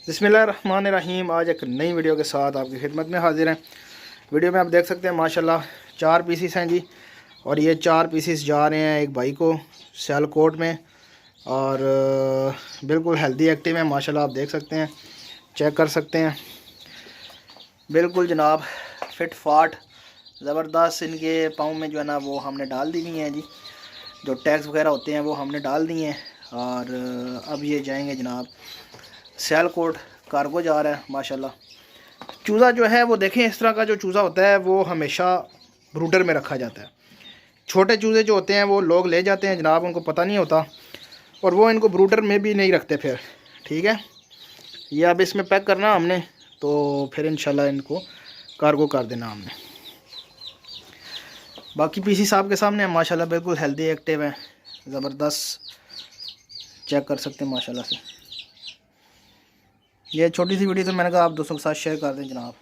बिस्मिल्लाहिर्रहमानिर्रहीम। आज एक नई वीडियो के साथ आपकी खिदमत में हाजिर हैं। वीडियो में आप देख सकते हैं माशाल्लाह 4 पीसीस हैं जी, और ये 4 पीसीस जा रहे हैं एक भाई को सियालकोट में, और बिल्कुल हेल्दी एक्टिव है माशाल्लाह। आप देख सकते हैं, चेक कर सकते हैं, बिल्कुल जनाब फिट फाट ज़बरदस्त। इनके पाँव में जो है ना वो हमने डाल दी हुई हैं जी, जो टैग्स वगैरह होते हैं वो हमने डाल दिए हैं। और अब ये जाएंगे जनाब सियालकोट, कार्गो जा रहा है माशाल्लाह। चूज़ा जो है वो देखें, इस तरह का जो चूज़ा होता है वो हमेशा ब्रूडर में रखा जाता है। छोटे चूज़े जो होते हैं वो लोग ले जाते हैं जनाब, उनको पता नहीं होता, और वो इनको ब्रूडर में भी नहीं रखते फिर। ठीक है, ये अब इसमें पैक करना हमने, तो फिर इंशाल्लाह इनको कार्गो कर देना हमने। बाकी पीसी साहब के सामने माशाल्लाह बिल्कुल हेल्दी एक्टिव है, ज़बरदस्त, चेक कर सकते हैं माशाल्लाह से। ये छोटी सी वीडियो तो मैंने कहा आप दोस्तों के साथ शेयर कर दें जनाब।